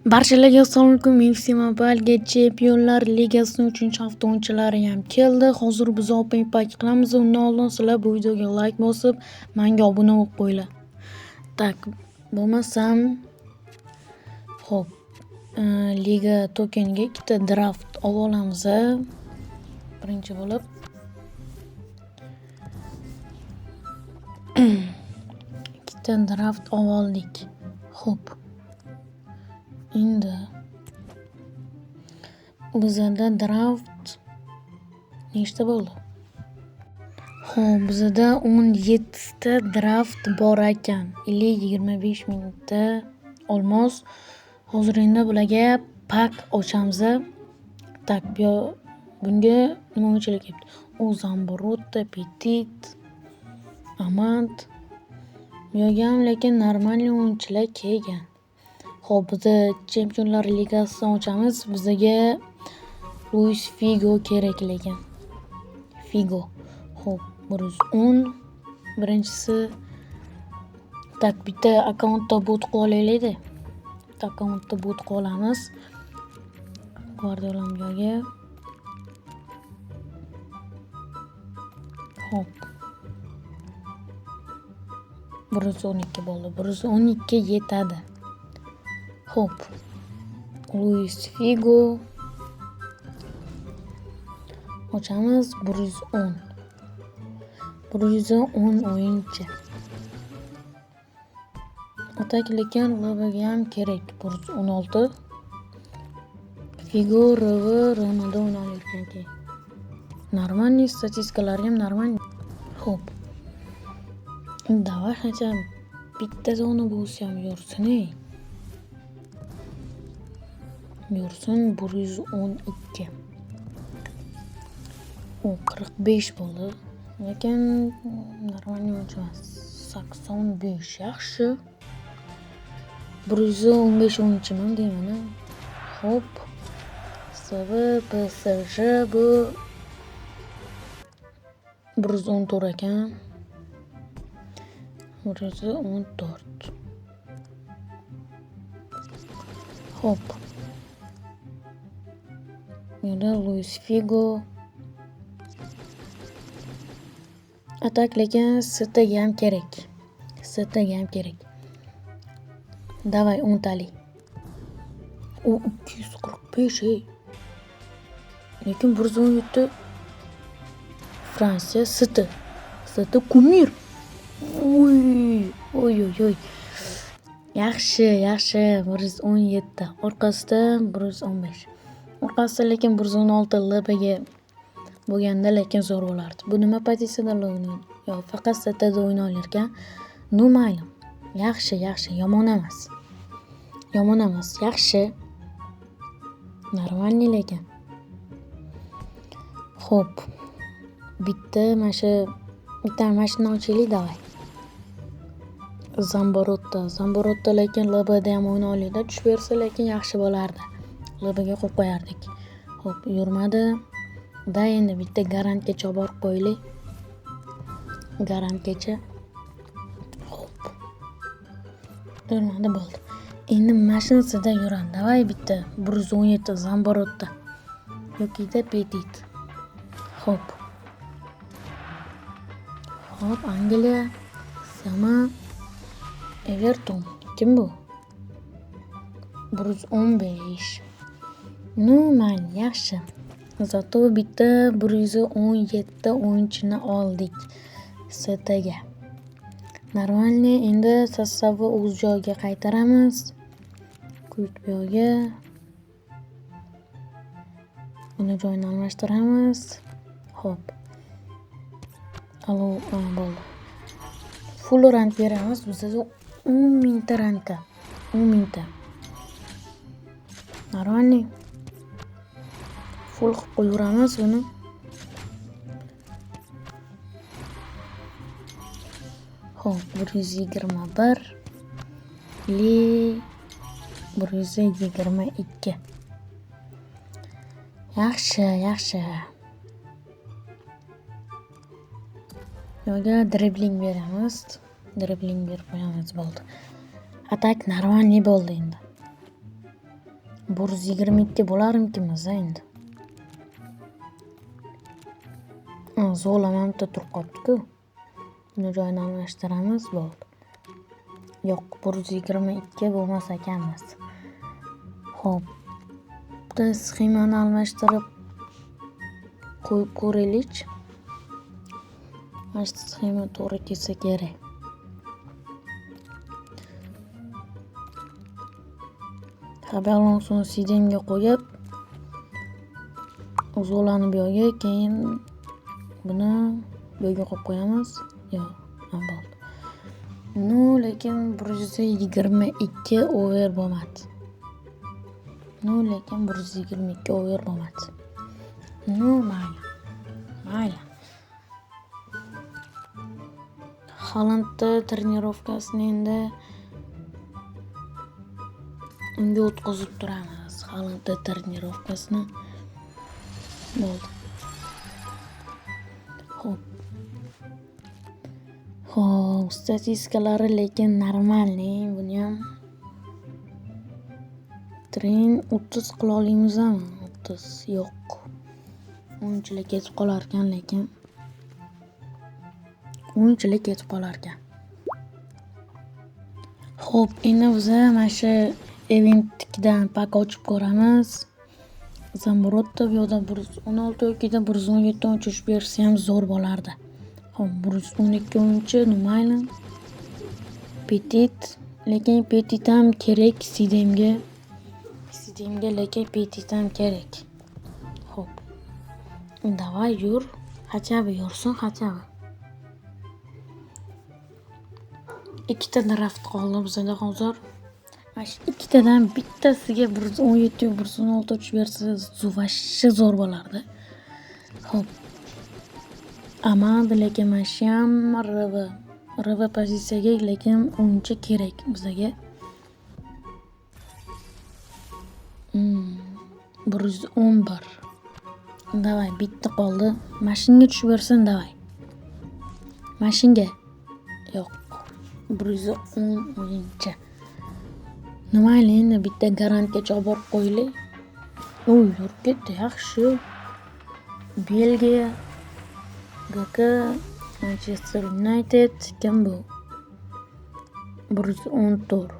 Barchalarga assalomu alaykum. FC Mobile'ga Chempionlar Ligasining 3-hafta o'yinchilari ham keldi. Hozir biz open pack qilamiz. Undan oldin sizlar bu videoga like bosib, menga obuna bo'lib qo'yinglar. Tak, bo'lmasam xo'p, liga tokeniga ikkita draft olamiz. Birinchi bo'lib ikkita draft oldik. Xo'p. Endi bizda draft nechta bo'ldi? Xo'p, bizda 17 ta draft bor ekan. 50-25 mingta olmos. Hozir endi bularga pak ochamiz. Tak, bunga nima o'yinchilar kelibdi? Zamborota, Petit, Amad. Yo'g'am, lekin normalniy o'yinchilar kelgan. Xo'p, biz Chempionlar Ligasini ochamiz. Bizga Luis Figo kerak ekan. Figo. Xo'p, 110. Birinchisi tak, bitta akkauntda bot qo'yaylik-da. Bitta akkauntda bot qo'yamiz. Guardiola joyiga. Xo'p. 112 bo'ldi. 112 yetadi. Xo'p. Luis Figo ochamiz. 110. 110 o'yinchi. Atak lekin LBga ham kerak. 116. Figo, Ronaldo o'ynayotgan. Normalniy statistikалari ham normal. Xo'p. Davay qancha bitta zona bo'lsa ham yursin-ey. Yursin 112. O 45 bo'ldi. Lekin normalniy o'yinchi emas. 85 yaxshi. 115 o'yinchiman deyman. Xo'p. PSG bu 114 ekan. 114. Xo'p. Yana Luis Figo. Atak lekin Cityga ham kerak. Davay 10 tali. O 245. Lekin 117 Fransiya City. Kumir. Oy. Yaxshi. 117. Orqasida 115. Orqasida lekin 116 LBga bo'lganda lekin zo'r bo'lardi. Bu nima pozitsiyada o'ynaydi? Yo, faqat Cityda o'ynaylar ekan. No mayli. Yaxshi, yomon emas. Yaxshi. Normalniy lekin. Xo'p. Bitta mashina ochaylik davay. Zamborota lekin LBda ham o'ynaylikda. Tushib bersa lekin yaxshi bo'lardi. LBga qo'yib qo'yardik. Xo'p, yurmadi. Da endi bitta garantgacha borib qo'yaylik. Garantgacha. Xo'p. Yurmadi bo'ldi. Endi mashinasida yuradi. Davay bitta 117 Zamborota. Yoki-da Petit. Xo'p. Angliya, Sama, Everton. Kim bu? 115. Normal, yaxshi. Zato bitta 117 o'yinchini oldik Cityga. Normalniy endi sostavni o'z joyiga qaytaramiz. Kuytbo'ga. Uni joyini almashtiramiz. Xo'p. Bo'ldi. Full rank beramiz. Bizda 10 mingta rankka. 10 mingta. Normalniy. Full qilib qo'yamiz buni. Xo'p, 121 122. Yaxshi. Yo'ga dribling beramiz. Dribling berib qo'yamiz bo'ldi. Atak normalniy bo'ldi endi. 122 bo'larmikinmiz endi. Zo'lam bitta turib qolibdi-ku. Buni joyini almashtiramiz, bo'ldi. Yo'q, 122 bo'lmas ekanmiz. Xo'p. Bitta sxemani almashtirib qo'yib ko'raylik. Mana shu sxema to'g'ri kelsa kerak. Xabarlarni so'ng sidemga qo'yib, zo'lani bu yoqga, keyin buni bu yoqga qo'yib qo'yamiz. Yo'q, bo'ldi. Lekin 122 over bo'lmadi. Lekin 122 over bo'lmadi. Mayli. Haalandni trenirovkasini endi unga o'tkazib turamiz. Haalandni trenirovkasini. Bo'ldi. Xo'p, statistikalari lekin normalniy. Buni ham tren 30 qila olamizmi? 30 yo'q. O'yinchilar ketib qolar ekan, lekin Xo'p, endi biz mana shu eventdan pak ochib ko'ramiz. Zambrotda bu yoqda 116 yoki 117 o'yinchi bersa ham zo'r bo'lardi. Xo'p, 112 o'yinchi mayli. Petit, lekin Petit ham kerak sidemga, lekin Petit ham kerak. Xo'p. Davay yur, hachabi yursin, hachabi. Ikkita draft qoldi bizda hozir. Mana shu ikkitadan bittasiga 117 yoki 116 uch bersa, zuvashcha zo'r bo'lardi. Xo'p. Amad, lekin mana shu ham RV pozitsiyaga, lekin o'yinchi kerak bizga. 111. Davay, bitta qoldi. Mashinga tushib bersin, davay. Mashinga. Yo'q. 110 o'yinchi. Mayli, endi bitta garantgacha olib borib qo'yaylik. Yurib ketdi, yaxshi. Belgiya, GK, Manchester United, kim bu? 114.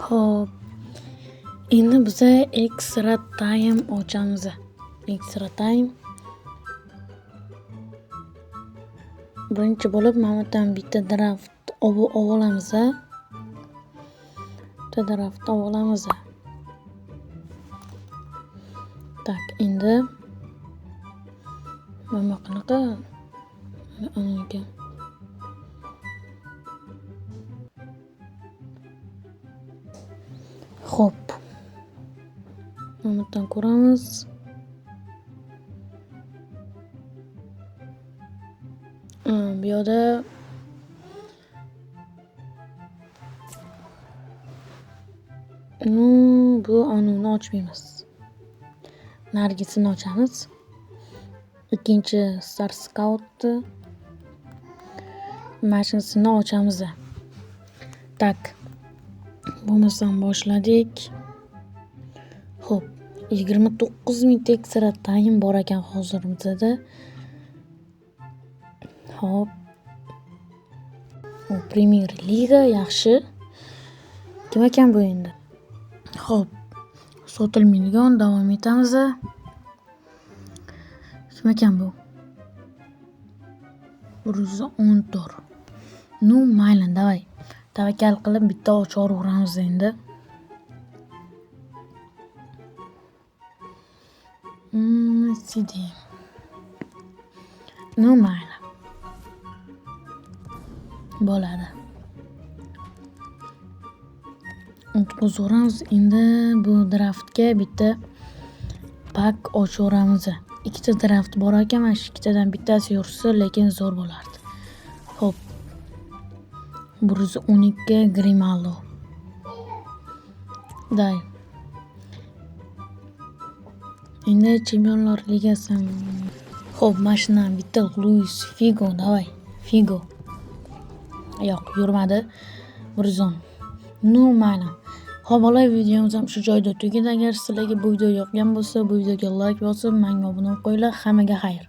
Xo'p. Endi biza extra time ochamiz. Extra time. Birinchi bo'lib Mamatdan bitta draft olamiz. Tak, endi mana qanaqa anaga Xo'p. Mamatdan ko'ramiz. Bu yoqda bu anuni ochmaymiz. Nargisini ochamiz. Ikkinchi Star Scout mashinasini ochamiz. Tak. Bo'lmasam boshladik. Xo'p, 29 ming extra time bor ekan hozir bizda. Xo'p. Premier Liga yaxshi. Kim ekan bu endi? Xo'p. Sotilmaydigan, davom etamiz. Kim ekan bu? 114. Mayli, davay. Tavakkal qilib bitta ochaveramiz endi. Sidem. Mayli. Bo'ladi. O'tkazamiz. Endi bu draftga bitta pak ochaveramiz. Ikkita draft bor ekan, mana shu ikkitadan bittasi yursa, lekin zo'r bo'lardi. Xo'p. 112 Grimaldo. Day. Endi Chempionlar Ligasi. Xo'p, mashina bitta Luis Figo, davay. Figo. Yo'q, yurmadi. 110. Mayli. Havola videomiz ham shu joyda tugadi. Agar sizlarga bu video yoqgan bo'lsa, bu videoga like bosib, menga obuna bo'lib qo'yinglar. Hammaga xayr.